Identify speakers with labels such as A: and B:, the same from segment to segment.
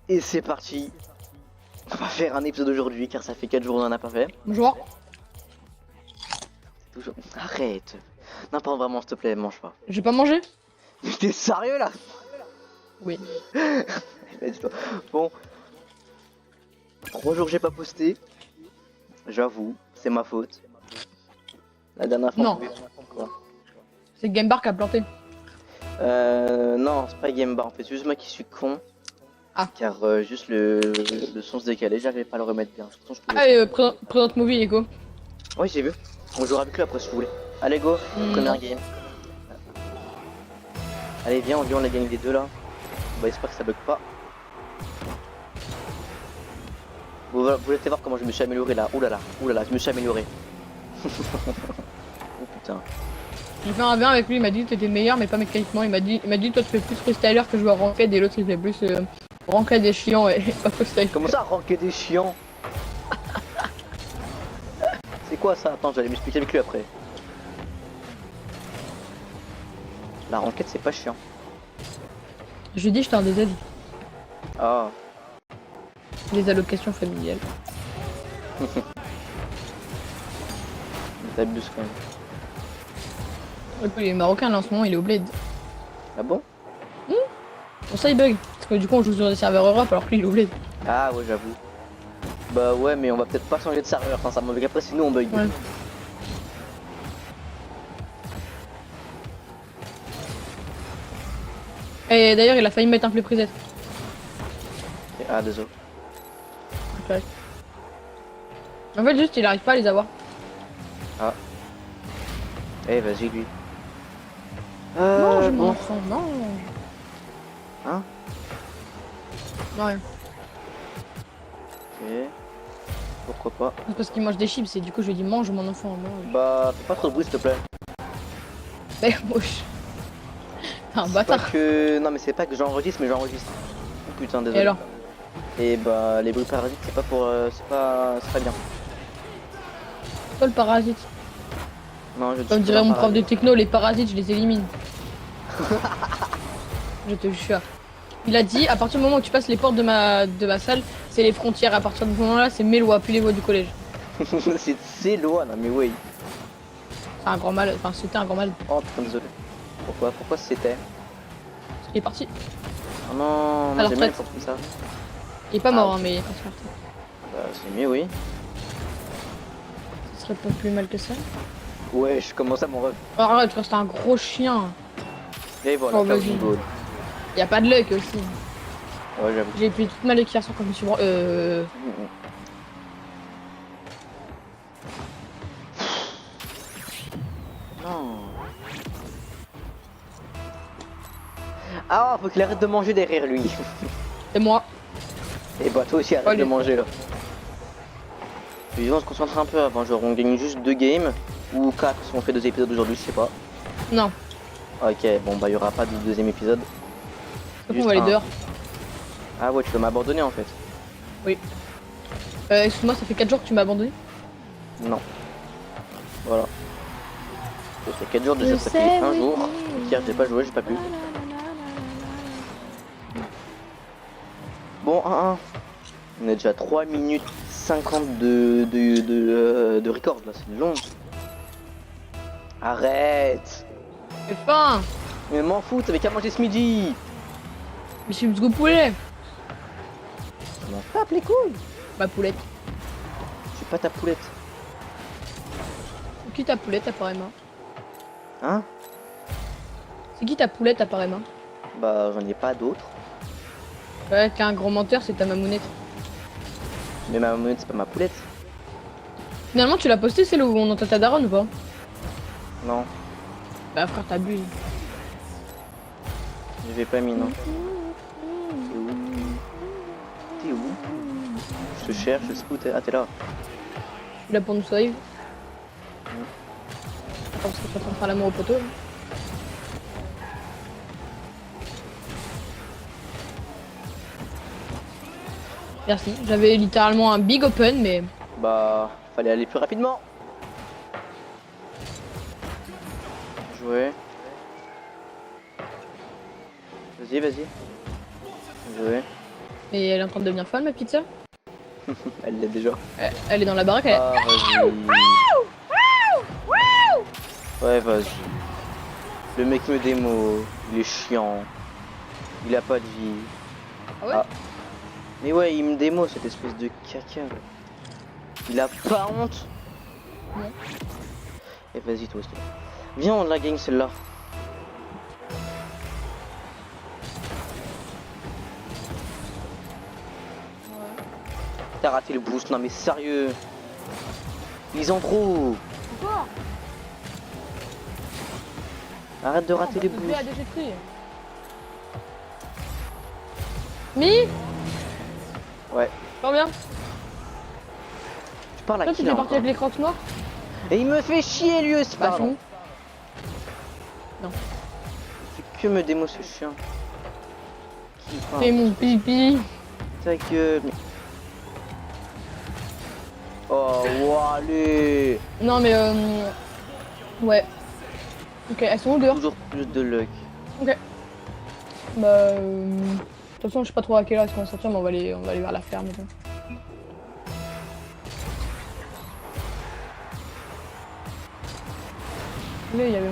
A: Et c'est parti. On va faire un épisode aujourd'hui car ça fait 4 jours qu'on en a pas fait.
B: Bonjour.
A: Toujours... Arrête. Non, pas vraiment, s'il te plaît, mange pas.
B: J'ai pas mangé.
A: Mais t'es sérieux là?
B: Oui.
A: Dis-toi. Bon. 3 jours que j'ai pas posté. J'avoue, c'est ma faute. La dernière fois.
B: Non.
A: Quoi?
B: C'est Gamebar qui a planté.
A: Non, c'est pas Gamebar en fait, c'est juste moi qui suis con.
B: Ah.
A: Car juste le son se décalait, j'arrivais pas à le remettre bien. Pourtant, je pouvais...
B: Allez, présente movie, Ego.
A: Oui, j'ai vu. On jouera avec lui après si vous voulez. Allez, go, première game. Allez, viens, on a gagné les deux là. On va espérer que ça bug pas. Vous voulez voir comment je me suis amélioré là. Ouh là là, je me suis amélioré. Oh putain.
B: J'ai fait un 20 avec lui, il m'a dit que t'étais meilleur mais pas mécaniquement. Il m'a dit toi tu fais plus freestyler que joueur ranked et l'autre il fait plus ranked des chiants et pas freestyle.
A: Comment ça, ranker des chiants? C'est quoi ça? Attends, j'allais m'expliquer avec lui après. La ranked c'est pas chiant.
B: Je lui ai dit j'étais un des aides.
A: Ah.
B: Les allocations familiales.
A: T'abuses quand même.
B: Il est marocain là en ce moment, il est au bled.
A: Ah bon?
B: Pour ça il bug. Parce que du coup on joue sur des serveurs Europe alors que lui il est au bled.
A: Ah ouais, j'avoue. Bah ouais, mais on va peut-être pas changer de serveur, enfin, ça me bug après sinon on bug.
B: Ouais. Et d'ailleurs il a failli me mettre un flip reset.
A: Ah désolé.
B: Okay. En fait juste il arrive pas à les avoir.
A: Ah. Eh vas-y lui.
B: Mange mon
A: Bon.
B: enfant, mange.
A: Hein?
B: Non rien.
A: Ok. Pourquoi pas.
B: C'est parce qu'il mange des chips et du coup je lui ai dit mange mon enfant, mange.
A: Bah fais pas trop de bruit s'il te plaît.
B: Mais moche. T'es un
A: Pas
B: bâtard.
A: que... Non mais c'est pas que j'enregistre mais j'enregistre. Oh putain désolé.
B: Et alors?
A: Et bah les bruits parasites c'est pas pour... c'est pas bien.
B: Toi le parasite.
A: Non je
B: Comme
A: dis
B: dirait
A: pas
B: mon prof de
A: parasite.
B: techno, les parasites je les élimine. Je te jure. Il a dit à partir du moment où tu passes les portes de ma salle, c'est les frontières. À partir de ce moment là c'est mes lois, plus les lois du collège.
A: c'est loin non mais oui.
B: C'est un grand mal, enfin c'était un grand mal.
A: Oh putain désolé. Pourquoi c'était?
B: Il est parti.
A: Oh non,
B: Alors,
A: j'aime bien les
B: peut-être.
A: portes comme ça.
B: Il est pas mort
A: Ah,
B: hein, mais il est parti.
A: Bah c'est mieux oui.
B: Ce serait pas plus mal que ça.
A: Ouais je commence à mon ref.
B: Oh, arrête, tu restes un gros chien.
A: Et voilà,
B: Oh,
A: Chaos
B: vas-y.
A: Ball.
B: Y a pas de luck aussi.
A: Ouais j'avoue.
B: J'ai éplué toute ma luck hier soir quand je me suis
A: Non. Ah, faut qu'il arrête de manger derrière lui.
B: C'est moi.
A: Et bah toi aussi arrête
B: Allez.
A: de manger là. Puis on se concentre un peu avant, genre on gagne juste 2 games ou 4 si on fait 2 épisodes aujourd'hui, je sais pas.
B: Non.
A: Ok, bon bah il y aura pas de deuxième épisode.
B: On
A: Juste
B: va aller
A: un.
B: dehors.
A: Ah ouais, tu veux m'abandonner en fait.
B: Oui. Excuse-moi, ça fait 4 jours que tu m'as abandonné.
A: Non. Voilà. Ça fait 4 jours déjà,
B: Je
A: ça
B: sais,
A: fait un
B: oui,
A: jour.
B: oui.
A: Hier j'ai pas joué, j'ai pas pu. Bon, 1-1. On est déjà 3 minutes 50 de record là, c'est long. Arrête.
B: J'ai faim.
A: Mais m'en fous, t'avais qu'à manger ce midi.
B: Mais je suis go poulet.
A: Ça m'en tape les couilles.
B: Ma poulette.
A: Je suis pas ta poulette.
B: C'est qui ta poulette apparemment?
A: Hein?
B: C'est qui ta poulette apparemment?
A: Bah j'en ai pas d'autres.
B: Ouais, t'es un gros menteur, c'est ta mamounette.
A: Mais ma maman c'est pas ma poulette.
B: Finalement, tu l'as posté celle où on entend ta daronne ou pas?
A: Non,
B: Bah frère, t'as bu.
A: je l'ai pas mis non. T'es où? T'es où? Je te cherche, je sais où t'es. Ah t'es là.
B: Tu l'as pour nous save. Attends, parce que tu es en train de faire l'amour au poteau. Là. Merci. J'avais littéralement un big open, mais
A: Bah fallait aller plus rapidement. Jouer. Vas-y, vas-y. Jouer.
B: Et elle est en train de devenir folle, ma petite sœur.
A: Elle l'est déjà.
B: Elle est dans la baraque, elle...
A: Ah, vas-y. Ouais, vas-y. Le mec me démo, il est chiant. Il a pas de vie.
B: Ah ouais.
A: Mais ouais, il me démo cette espèce de caca. Il a pas honte.
B: Non.
A: Et vas-y toi, viens, on la gagne celle-là. T'as raté le boost, non mais sérieux. Ils ont trop.
B: Quoi?
A: Arrête de rater les
B: boosts.
A: boosts.
B: Mi?
A: Ouais.
B: Combien?
A: Tu parles à
B: Toi,
A: qui
B: tu
A: là
B: fais partie
A: encore
B: avec les crocs noirs?
A: Et il me fait chier lui aussi,
B: Bah,
A: pardon.
B: non.
A: Il fait que me démo ce chien. Qui parle?
B: Fais mon pipi.
A: Ta gueule. Oh, wow, allez.
B: Non, mais ouais. Ok, elles sont où dehors?
A: Toujours plus de luck.
B: Ok. Bah, de toute façon, je sais pas trop à quelle heure elles vont sortir, mais on va aller vers la ferme et tout. Là, il y avait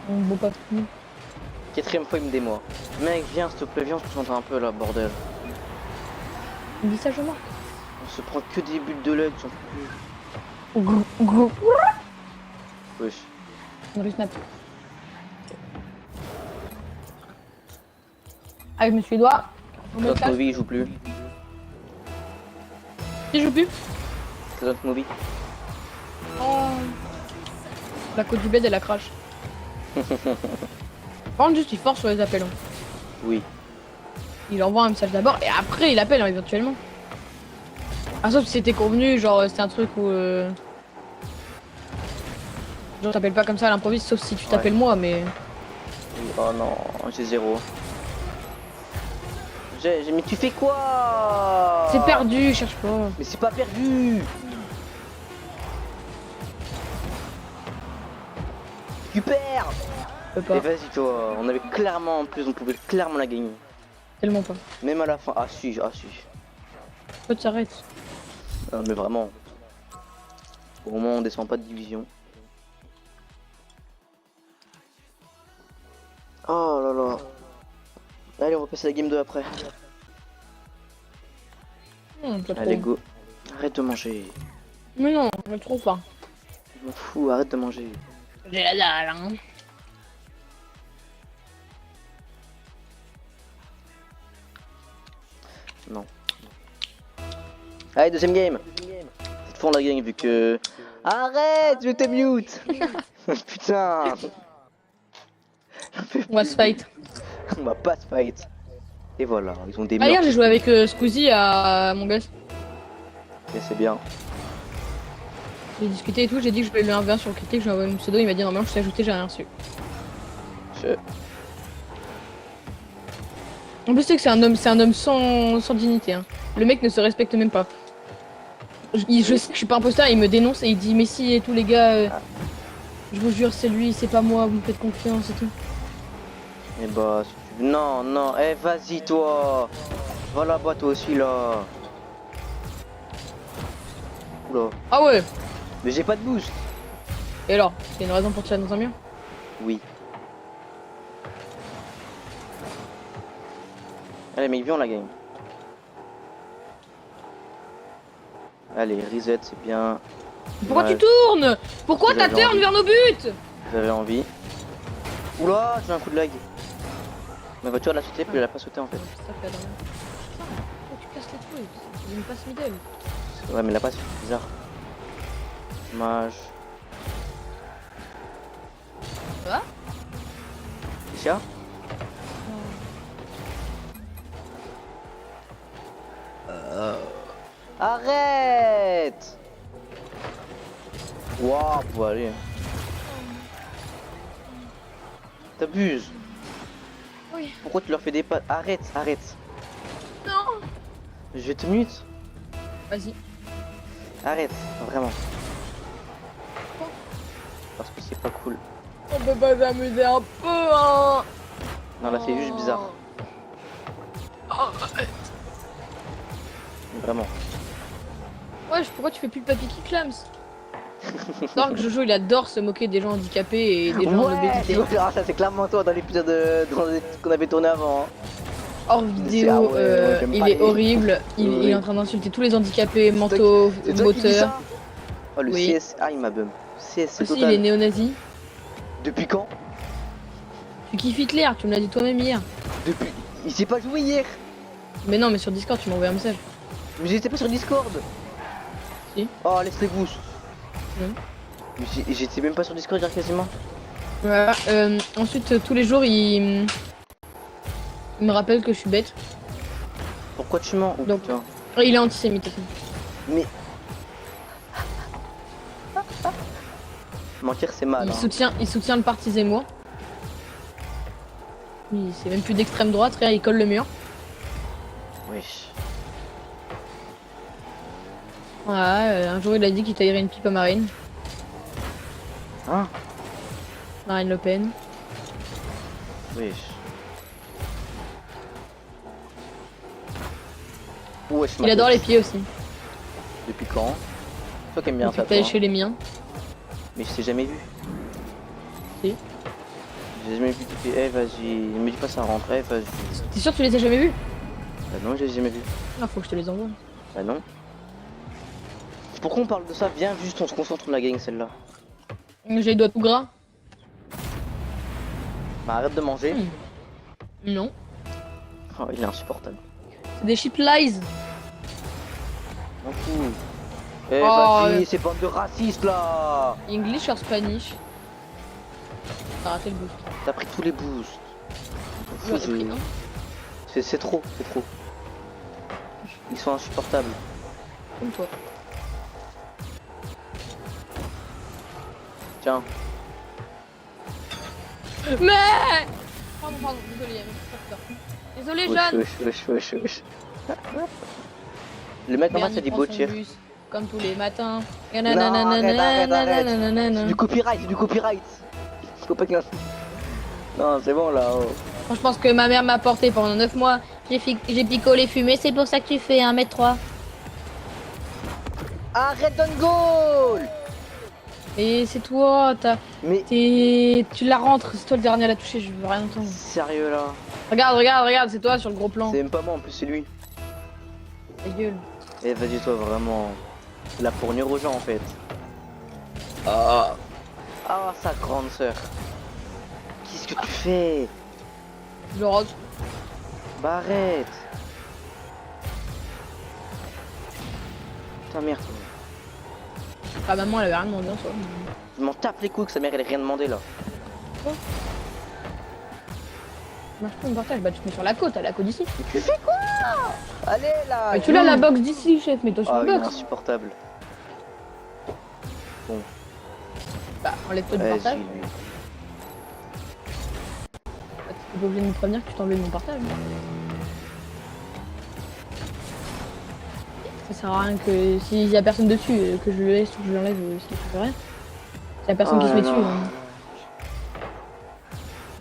B: mon beau papy.
A: Quatrième fois, il me démo. Mec, viens, s'il te plaît, viens, on se concentre un peu là, bordel.
B: Il me dit ça, je vois.
A: On se prend que des buts de luck, j'en peux
B: Gros, gros.
A: plus. Wesh.
B: On le snap. Avec mes suédois. On met le
A: Notre
B: casque.
A: movie, il joue plus.
B: Qui joue plus?
A: C'est notre movie.
B: Oh. La côte du bed, elle la crache. Par contre, juste, il force sur les appels. Hein.
A: Oui.
B: Il envoie un message d'abord et après, il appelle hein, éventuellement. Ah, sauf si c'était convenu, genre, c'était un truc où. Genre, t'appelles pas comme ça à l'improviste, sauf si tu t'appelles moi, mais.
A: Oh non, j'ai 0. Mais tu fais quoi?
B: C'est perdu, cherche pas.
A: Mais c'est pas perdu. Tu perds.
B: Je peux pas.
A: Et vas-y toi, on avait clairement en plus, on pouvait clairement la gagner.
B: Tellement pas.
A: Même à la fin. Ah si, ah si.
B: Faut que t'arrêtes.
A: Non, mais vraiment. Au moins on descend pas de division. Oh là là. Allez, on va passer à la game 2 après.
B: Pas trop.
A: Allez go. Arrête de manger.
B: Mais non, j'ai trop faim.
A: Je m'en fous, arrête de manger.
B: J'ai la dalle, hein.
A: Non. Allez, deuxième game. Cette fois on la gagne vu que... Arrête, je te mute. Putain.
B: On va se fight.
A: On va pas se fight. Et voilà, ils ont des
B: Ah, hier,
A: murs.
B: j'ai joué avec Squeezie à mon gosse.
A: Et c'est bien.
B: J'ai discuté et tout, j'ai dit que je voulais le 1v1 sur le critique, j'ai envoyé mon pseudo, il m'a dit normalement je t'ai ajouté, j'ai rien reçu. En plus, c'est que c'est un homme sans dignité. Hein. Le mec ne se respecte même pas. Je sais que je suis pas imposteur, il me dénonce et il dit mais si et tous les gars, je vous jure c'est lui, c'est pas moi, vous me faites confiance et tout.
A: Et bah, si tu... non, non, eh vas-y toi. Va là-bas toi aussi là. Oula.
B: Ah ouais.
A: Mais j'ai pas de boost.
B: Et alors, c'est une raison pour tirer dans un mur?
A: Oui. Allez mec, viens on la gagne. Allez, reset, c'est bien.
B: Pourquoi
A: Ouais.
B: tu tournes? Pourquoi
A: J'avais
B: t'as turn
A: envie.
B: vers nos buts?
A: J'avais envie. Oula, j'ai un coup de lag. Ma voiture elle a sauté, puis elle a pas sauté en fait.
B: Tu casses les trucs, c'est une passe middle.
A: Ouais, mais la passe c'est bizarre. Dommage.
B: Ça
A: Tiens. Arrête. Waouh, faut aller. T'abuses.
B: Oui.
A: Pourquoi tu leur fais des pas? Arrête, arrête.
B: Non.
A: Je te mute.
B: Vas-y.
A: Arrête, vraiment.
B: Pourquoi?
A: Parce que c'est pas cool.
B: On peut pas s'amuser un peu, hein.
A: Non, là c'est juste bizarre.
B: Arrête.
A: Vraiment.
B: Ouais, pourquoi tu fais plus le papy qui clams? Alors que Jojo il adore se moquer des gens handicapés et des gens en obésité.
A: Ah, ça c'est clairement toi dans l'épisode qu'on avait tourné avant. Hein.
B: Hors vidéo,
A: j'aime
B: il
A: pas
B: est
A: les-
B: horrible. Il est en train d'insulter tous les handicapés mentaux,
A: C'est toi qui dis
B: moteurs.
A: ça? Oh le
B: Oui.
A: CS, ah il m'a bum. CS
B: Aussi, il
A: total.
B: est néo-nazi.
A: Depuis quand?
B: Tu kiffes Hitler, tu me l'as dit toi-même hier.
A: Depuis. Il s'est pas joué hier.
B: Mais non, mais sur Discord, tu m'as envoyé un message.
A: Mais j'étais pas sur Discord.
B: Si.
A: Oh laisse les boosts.
B: Non.
A: Mais j'étais même pas sur Discord hier quasiment.
B: Voilà. Ensuite, tous les jours, il me rappelle que je suis bête.
A: Pourquoi tu mens? Oh,
B: Donc-
A: putain.
B: Il est antisémite aussi.
A: Mais. Mentir c'est mal.
B: Il soutient le parti Zemmour. C'est même plus d'extrême droite, regarde, il colle le mur.
A: Wesh.
B: Voilà, un jour il a dit qu'il taillerait une pipe à Marine.
A: Hein?
B: Marine Le Pen.
A: Wesh. Wesh,
B: Il adore les pieds aussi.
A: Depuis quand? Toi qui aimes bien
B: Il
A: ça,
B: fait tailler
A: toi.
B: chez les miens.
A: Mais je t'ai jamais vu.
B: Si.
A: J'ai jamais vu du pied. Eh vas-y, me dis pas ça rentre. Eh vas-y.
B: T'es sûr que tu les as jamais vus?
A: Bah non, je les ai jamais vu.
B: Ah, faut que je te les envoie.
A: Bah non. Pourquoi on parle de ça? Viens juste, on se concentre sur la gang celle-là.
B: J'ai les doigts tout gras.
A: Bah arrête de manger.
B: Non.
A: Oh, il est insupportable.
B: C'est des cheap lies.
A: M'en fous. Eh
B: Oh,
A: vas-y, c'est bande de racistes là.
B: English or Spanish. T'as raté le boost.
A: T'as pris tous les boosts.
B: J'en ai pris un.
A: C'est trop, c'est trop. Ils sont insupportables.
B: Comme toi.
A: Tiens.
B: Mais pardon, désolé, désolé, Jeanne.
A: Wesh. Le mec en bas c'est du beau tir.
B: Comme tous les matins.
A: C'est du copyright. Faut pas que- Non, c'est bon là. Oh.
B: Moi, je pense que ma mère m'a porté pendant 9 mois. J'ai picolé, fumé, c'est pour ça que tu fais 1m3.
A: Arrête d'un goal.
B: Et c'est toi,
A: Mais
B: tu la rentres, c'est toi le dernier à la toucher, je veux rien entendre.
A: sérieux là.
B: Regarde, c'est toi sur le gros plan.
A: C'est même pas moi en plus, c'est lui.
B: Ta gueule.
A: Eh vas-y toi vraiment. La fournure aux gens en fait. Ah sa grande sœur. Qu'est-ce que tu fais?
B: Le rose.
A: Bah arrête. Putain merde.
B: Ah, maman, elle avait rien demandé en soi.
A: Je m'en tape les couilles que sa mère elle ait rien demandé là.
B: Marche pas, on partage, bah tu te mets sur la côte, à la côte d'ici.
A: Tu fais quoi? Allez là.
B: Tu l'as la box d'ici, chef, mets-toi sur
A: Ah
B: la
A: il est
B: box.
A: insupportable.
B: Bah, enlève-toi du
A: Vas-y
B: partage.
A: lui.
B: Bah, t'es pas obligé de me prévenir que tu t'enlèves de mon partage. Ça sert à rien que s'il y a personne dessus, que je le laisse ou que je l'enlève, ça fait rien. S'il y a personne
A: Oh
B: qui se
A: là
B: met dessus.
A: là.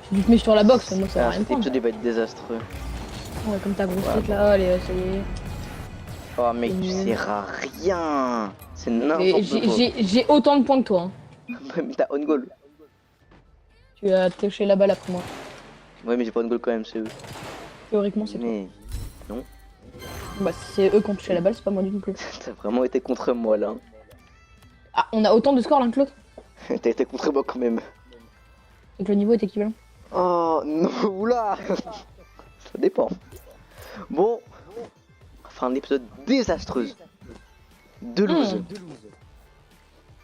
B: Tu te mets sur la box, moi ça va rien
A: Cet
B: prendre.
A: épisode il va être désastreux.
B: Ouais, comme ta grosse
A: Ouais.
B: tête là, allez, ça y est.
A: Oh mec tu
B: Nul.
A: sers à rien. C'est
B: Et
A: n'importe quoi.
B: j'ai autant de points que toi. Hein.
A: Mais t'as on goal.
B: Tu as touché la balle après moi.
A: Ouais mais j'ai pas on goal quand même c'est eux.
B: Théoriquement, c'est toi.
A: Mais
B: Bah, si c'est eux qui ont touché la balle, c'est pas moi du tout.
A: t'as vraiment été contre moi là.
B: Ah, on a autant de scores l'un que l'autre.
A: T'as été contre moi quand même.
B: Donc le niveau est équivalent.
A: Oh non, oula. Ça dépend. Bon, enfin un épisode désastreuse. De loose.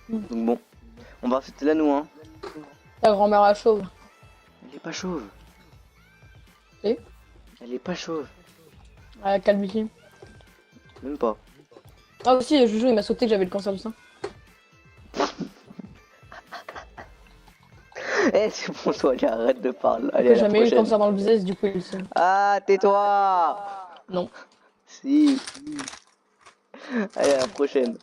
A: Donc bon, on va rester là nous hein.
B: Ta grand-mère à chauve.
A: Elle est pas chauve.
B: Si.
A: Elle est pas chauve.
B: Ah, calme-toi.
A: Même pas.
B: Ah aussi, Jojo il m'a sauté que j'avais le cancer du sein.
A: Eh c'est bon toi, allez, arrête de parler. Allez,
B: J'ai
A: à la
B: jamais eu le
A: prochaine.
B: cancer dans le business, du coup il le sait.
A: Ah, tais-toi.
B: Non.
A: Si. Allez, à la prochaine.